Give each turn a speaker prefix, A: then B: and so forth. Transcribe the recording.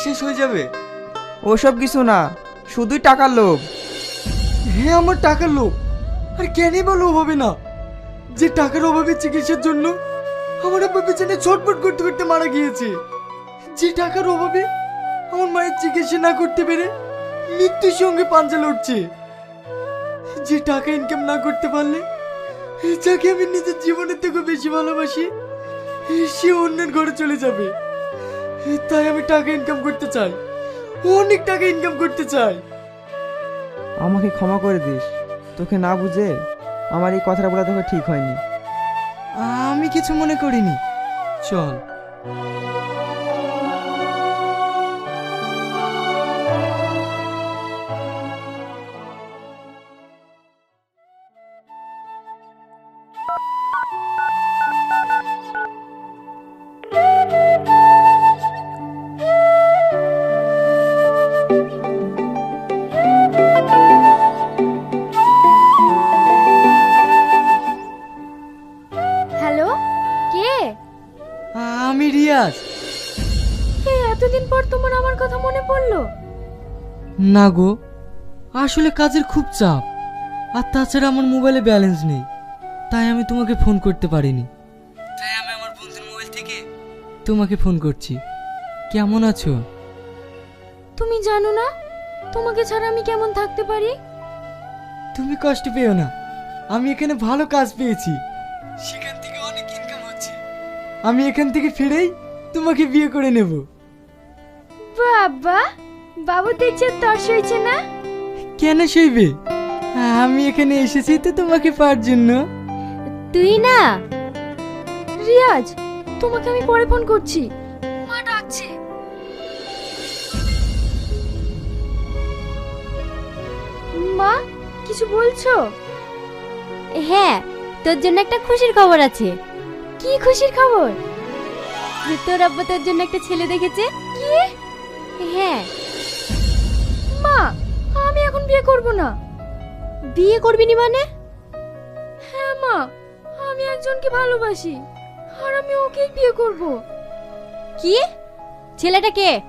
A: শেষ হয়ে যাবে।
B: ওসব কিছু না, শুধুই টাকার লোভ।
A: হ্যাঁ, আমার টাকার লোভ। আর কেনই বা লোভ হবে না? যে টাকার অভাবে চিকিৎসার জন্য আমার আব্বা বিছানায় ছটফট করতে করতে মারা গিয়েছে। যে টাকার অভাবে আমার মায়ের চিকিৎসা না করতে পেরে মৃত্যুর সঙ্গে পাঞ্জা লড়ছে। যে টাকা ইনকাম না করতে পারলে যাকে আমি নিজের জীবনের থেকে বেশি ভালোবাসি সে অন্যের ঘরে চলে যাবে। তাই আমি টাকা ইনকাম করতে চাই, অনেক টাকা ইনকাম করতে চাই।
B: আমাকে ক্ষমা করে দিস, তোকে না বুঝে আমার এই কথাটা বলা তোকে ঠিক হয়নি।
A: আমি কিছু মনে করিনি, চল।
C: হ্যালো, কে?
A: আমি রিয়াজ।
C: এই এতদিন পর তোমার আমার কথা মনে পড়লো?
A: না গো, আসলে কাজের খুব চাপ, আর তাছাড়া আমার মোবাইলে ব্যালেন্স নেই, তাই আমি তোমাকে ফোন করতে পারিনি। তাই আমি আমার বন্ধুর মোবাইল থেকে তোমাকে ফোন করছি। কেমন আছো?
C: তুমি জানো না তোমাকে ছাড়া আমি কেমন থাকতে পারি?
A: তুমি কষ্ট পেও না, আমি এখানে ভালো কাজ পেয়েছি, সেখান থেকে অনেক ইনকাম হচ্ছে। আমি এখান থেকে ফিরেই তোমাকে বিয়ে করে নেব।
C: বাবা, বাবু দেখছে তর সইছে না?
A: কেন সইবে? আমি এখানে এসেছি তো তোমাকে পাওয়ার জন্য।
C: তুই না রিয়াজ, তোমাকে আমি পরে ফোন করছি, মা ডাকছে। মা, কিছু বলছো? হ্যাঁ, তোর জন্য একটা খুশির খবর আছে। কি খুশির খবর? তোর আব্বা তোর জন্য একটা ছেলে দেখেছে। কি? হ্যাঁ। মা, আমি এখন বিয়ে করব না। বিয়ে করবি নি মানে? হ্যাঁ মা, আমি একজনকে ভালোবাসি আর আমি ওকেই বিয়ে করব। কি? ছেলেটা কে?